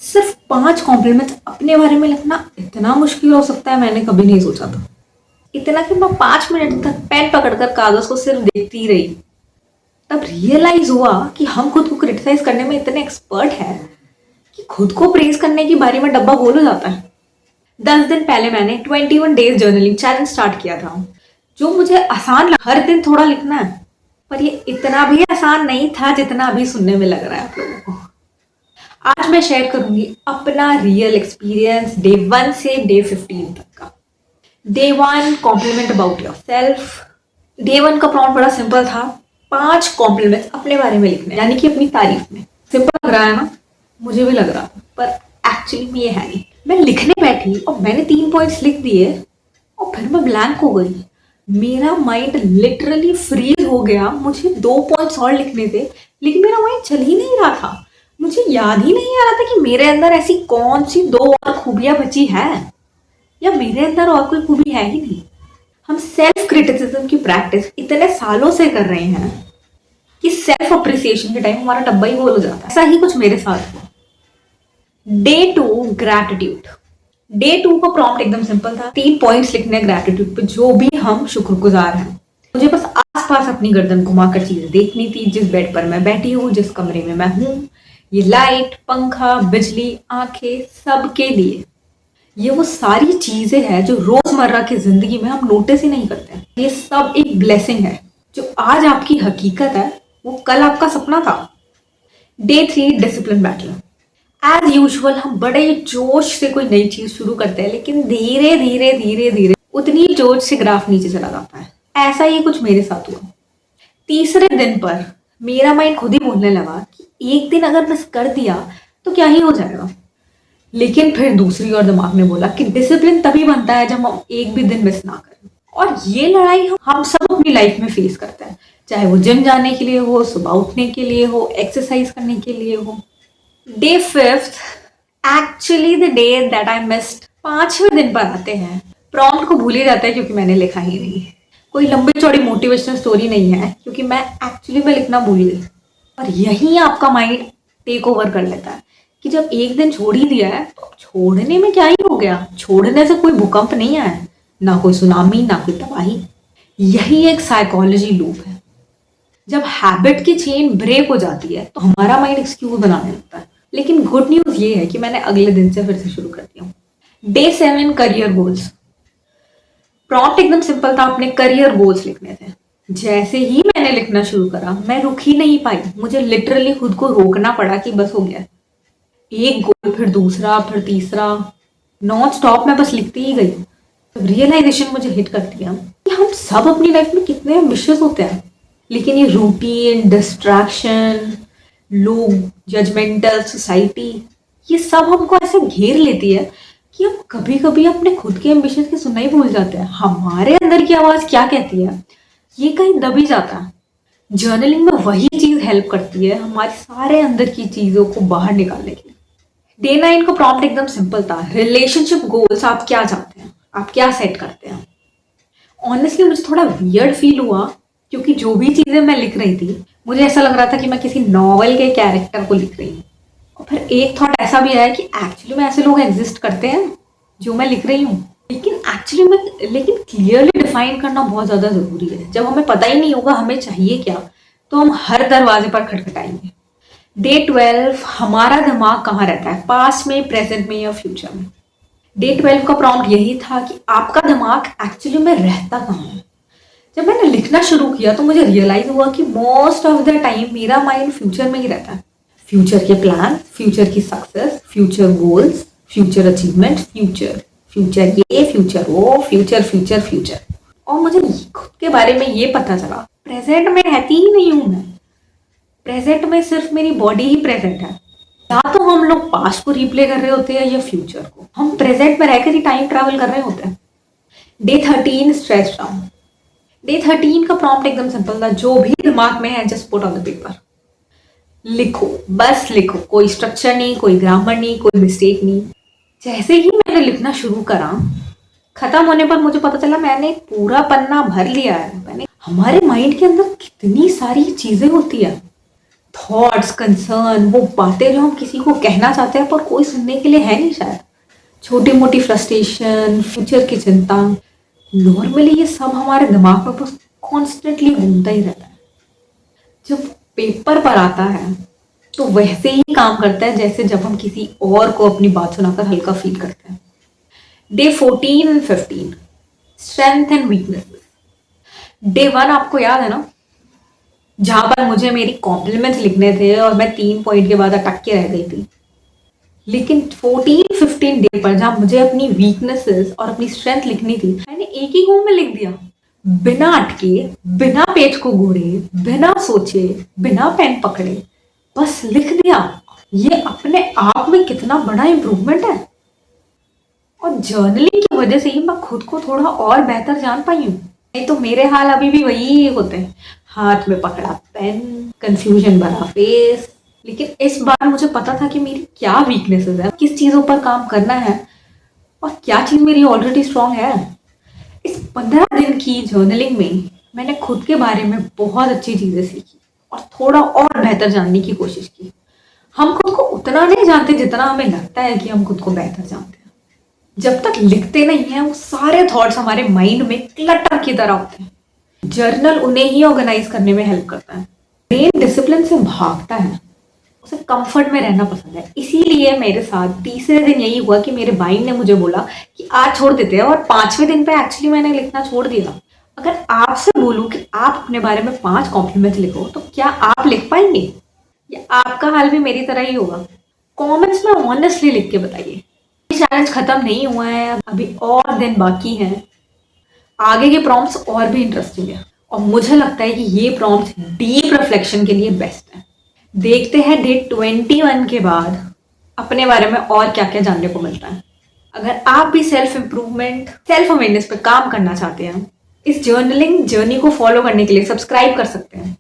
सिर्फ 5 कॉम्प्लीमेंट्स अपने बारे में लिखना इतना मुश्किल हो सकता है, मैंने कभी नहीं सोचा था। इतना कि मैं 5 मिनट तक पेन पकड़कर कागज को सिर्फ देखती रही। तब रियलाइज हुआ कि हम खुद को क्रिटिसाइज करने में इतने एक्सपर्ट हैं कि खुद को प्रेज करने की बारी में डब्बा गोल हो जाता है। 10 दिन पहले मैंने 21 डेज जर्नलिंग चैलेंज स्टार्ट किया था, जो मुझे आसान लगा। हर दिन थोड़ा लिखना है, पर ये इतना भी आसान नहीं था जितना अभी सुनने में लग रहा है आप लोगों को। आज मैं शेयर करूंगी अपना रियल एक्सपीरियंस डे 1 से डे 15 तक का। Day 1 compliment about yourself. Day 1 का प्रॉम्प्ट बड़ा सिंपल था, 5 कॉम्प्लीमेंट्स अपने बारे में लिखने, यानी कि अपनी तारीफ में। सिंपल लग रहा है ना? मुझे भी लग रहा था, पर एक्चुअली में ये है नहीं। मैं लिखने बैठी और मैंने 3 पॉइंट्स लिख दिए और फिर मैं ब्लैंक हो गई। मेरा माइंड लिटरली फ्रीज हो गया। मुझे 2 पॉइंट्स और लिखने थे, लेकिन मेरा माइंड चल ही नहीं रहा था। मुझे याद ही नहीं आ रहा था कि मेरे अंदर ऐसी कौन सी 2 और खूबियां बची है, या मेरे अंदर और कोई खूबी है ही नहीं। हम सेल्फ क्रिटिसिज्म की प्रैक्टिस इतने सालों से कर रहे हैं कि सेल्फ अप्रिसिएशन के टाइम हमारा डब्बा ही गोल हो जाता है। ऐसा ही कुछ मेरे साथ हुआ। Day 2 gratitude. डे 2 का प्रॉम्प्ट एकदम सिंपल था, 3 पॉइंट्स लिखने ग्रैटिट्यूड पे, जो भी हम शुक्रगुजार हैं। मुझे बस आसपास अपनी गर्दन घुमाकर चीजें देखनी थी, जिस बेड पर मैं बैठी हूँ, जिस कमरे में मैं हूँ, ये लाइट, पंखा, बिजली, आंखें, सबके लिए। ये वो सारी चीजें हैं जो रोजमर्रा की जिंदगी में हम नोटिस ही नहीं करते। ये सब एक ब्लेसिंग है। जो आज आपकी हकीकत है, वो कल आपका सपना था। Day 3 discipline battle. As usual हम बड़े जोश से कोई नई चीज शुरू करते हैं, लेकिन धीरे धीरे धीरे धीरे उतनी जोश से ग्राफ नीचे चला जाता है। ऐसा ही कुछ मेरे साथ हुआ। तीसरे दिन पर मेरा माइंड खुद ही बोलने लगा कि एक दिन अगर मिस कर दिया तो क्या ही हो जाएगा। लेकिन फिर दूसरी ओर दिमाग ने बोला कि डिसिप्लिन तभी बनता है जब हम एक भी दिन मिस ना करें। और ये लड़ाई हम सब अपनी लाइफ में फेस करते हैं, चाहे वो जिम जाने के लिए हो, सुबह उठने के लिए हो, एक्सरसाइज करने के लिए हो। Day 5 actually the day that I missed. 5वें दिन पर आते हैं। प्रॉम्प्ट को भूल ही जाता है क्योंकि मैंने लिखा ही नहीं। कोई लंबी चौड़ी मोटिवेशनल स्टोरी नहीं है, क्योंकि मैं एक्चुअली में लिखना भूल गई। और यही आपका माइंड टेक ओवर कर लेता है कि जब एक दिन छोड़ ही दिया है तो छोड़ने में क्या ही हो गया। छोड़ने से कोई भूकंप नहीं आया, ना कोई सुनामी, ना कोई तबाही। यही एक साइकोलॉजी लूप है। जब हैबिट की चेन ब्रेक हो जाती है तो हमारा माइंड एक्सक्यूज बनाने लगता है। लेकिन गुड न्यूज ये है कि मैंने अगले दिन से फिर से शुरू कर दिया। Day 7 career goals. प्रॉम्प्ट एकदम सिंपल था, अपने करियर गोल्स लिखने थे। जैसे ही मैंने लिखना शुरू करा, मैं रुक ही नहीं पाई। मुझे लिटरली खुद को रोकना पड़ा कि बस हो गया। एक गोल, फिर दूसरा, फिर तीसरा, नॉन स्टॉप मैं बस लिखती ही गई। तब रियलाइजेशन मुझे हिट कर दिया कि हम सब अपनी लाइफ में कितने एम्बिशियस होते हैं, लेकिन ये रूटीन, डिस्ट्रैक्शन, लोग, जजमेंटल सोसाइटी, ये सब हमको ऐसे घेर लेती है कि हम कभी कभी अपने खुद के एम्बिशंस की सुनना ही भूल जाते हैं। हमारे अंदर की आवाज क्या कहती है, ये कहीं दब ही जाता है। जर्नलिंग में वही चीज हेल्प करती है हमारे सारे अंदर की चीजों को बाहर निकालने के लिए। डे 9 का प्रॉम्प्ट एकदम सिंपल था, रिलेशनशिप गोल्स। आप क्या चाहते हैं, आप क्या सेट करते हैं। ऑनेस्टली मुझे थोड़ा वियर्ड फील हुआ, क्योंकि जो भी चीजें मैं लिख रही थी, मुझे ऐसा लग रहा था कि मैं किसी नॉवल के कैरेक्टर को लिख रही हूँ। और फिर एक थॉट ऐसा भी आया कि एक्चुअली में ऐसे लोग एग्जिस्ट करते हैं जो मैं लिख रही हूँ। लेकिन क्लियरली डिफाइन करना बहुत ज्यादा जरूरी है। जब हमें पता ही नहीं होगा हमें चाहिए क्या, तो हम हर दरवाजे पर खटखटाएंगे। डे 12 हमारा दिमाग कहाँ रहता है, पास्ट में, प्रेजेंट में या फ्यूचर में। डे 12 का प्रॉम्प्ट यही था कि आपका दिमाग एक्चुअली में रहता कहाँ है। जब मैंने लिखना शुरू किया तो मुझे रियलाइज हुआ कि मोस्ट ऑफ द टाइम मेरा माइंड फ्यूचर में ही रहता है। फ्यूचर के प्लान, फ्यूचर की success, future goals, future achievement, future ये, फ्यूचर वो, फ्यूचर। और मुझे खुद के बारे में ये पता चला, प्रेजेंट में रहती ही नहीं हूं मैं। प्रेजेंट में सिर्फ मेरी बॉडी ही प्रेजेंट है। या तो हम लोग पास्ट को रिप्ले कर रहे होते हैं या फ्यूचर को। हम प्रेजेंट में रहकर ही टाइम ट्रैवल कर रहे होते हैं। Day 13 stress down. डे 13 का प्रॉम्प्ट एकदम सिंपल था, जो भी दिमाग में है just put on the paper. लिखो, बस लिखो। कोई स्ट्रक्चर नहीं, कोई ग्रामर नहीं, कोई मिस्टेक नहीं। जैसे ही मैंने लिखना शुरू करा, खत्म होने पर मुझे पता चला मैंने पूरा पन्ना भर लिया है। हमारे माइंड के अंदर कितनी सारी चीजें होती है, थॉट्स, कंसर्न, वो बातें जो हम किसी को कहना चाहते हैं पर कोई सुनने के लिए है नहीं शायद। छोटी मोटी फ्रस्ट्रेशन, फ्यूचर की चिंता, नॉर्मली ये सब हमारे दिमाग में बस कॉन्स्टेंटली घूमता ही रहता है। जब पेपर पर आता है तो वैसे ही काम करता है जैसे जब हम किसी और को अपनी बात सुनाकर हल्का फील करते हैं। Day 14 and 15, strength and weaknesses. Day 1 आपको याद है ना, जहां पर मुझे मेरी कॉम्प्लीमेंट्स लिखने थे और मैं 3 पॉइंट के बाद अटक के रह गई थी। लेकिन 14-15 डे पर जहां मुझे अपनी वीकनेसेस और अपनी स्ट्रेंथ लिखनी थी, मैंने एक ही गो में लिख दिया, बिना अटके, बिना पेज को घूरे, बिना सोचे, बिना पेन पकड़े, बस लिख दिया। ये अपने आप में कितना बड़ा इम्प्रूवमेंट है। और जर्नलिंग की वजह से ही मैं खुद को थोड़ा और बेहतर जान पाई हूँ। नहीं तो मेरे हाल अभी भी वही होते हैं, हाथ में पकड़ा पेन, कंफ्यूजन भरा फेस। लेकिन इस बार मुझे पता था कि मेरी क्या वीकनेसेस है, किस चीज़ों पर काम करना है और क्या चीज़ मेरी ऑलरेडी स्ट्रांग है। इस 15 दिन की जर्नलिंग में मैंने खुद के बारे में बहुत अच्छी चीज़ें सीखी और थोड़ा और बेहतर जानने की कोशिश की। हम खुद को उतना नहीं जानते जितना हमें लगता है कि हम खुद को बेहतर जानते हैं। जब तक लिखते नहीं हैं वो सारे थॉट्स हमारे माइंड में क्लटर की तरह होते हैं। जर्नल उन्हें ही ऑर्गेनाइज करने में हेल्प करता है। ब्रेन डिसिप्लिन से भागता है, उसे कंफर्ट में रहना पसंद है। इसीलिए मेरे साथ तीसरे दिन यही हुआ कि मेरे माइंड ने मुझे बोला कि आज छोड़ देते हैं, और 5वें दिन पे एक्चुअली मैंने लिखना छोड़ दिया। अगर आपसे बोलूं कि आप अपने बारे में 5 कॉम्प्लीमेंट्स लिखो तो क्या आप लिख पाएंगे, या आपका हाल भी मेरी तरह ही होगा? कमेंट्स में ऑनेस्टली लिख के बताइए। ये चैलेंज खत्म नहीं हुआ है, अभी और दिन बाकी हैं। आगे के प्रॉम्प्ट्स और भी इंटरेस्टिंग है और मुझे लगता है कि ये प्रॉम्प्ट्स डीप रिफ्लेक्शन के लिए बेस्ट है। देखते हैं डे 21 के बाद अपने बारे में और क्या क्या जानने को मिलता है। अगर आप भी सेल्फ इम्प्रूवमेंट, सेल्फ अवेयरनेस पे काम करना चाहते हैं, इस जर्नलिंग जर्नी को फॉलो करने के लिए सब्सक्राइब कर सकते हैं।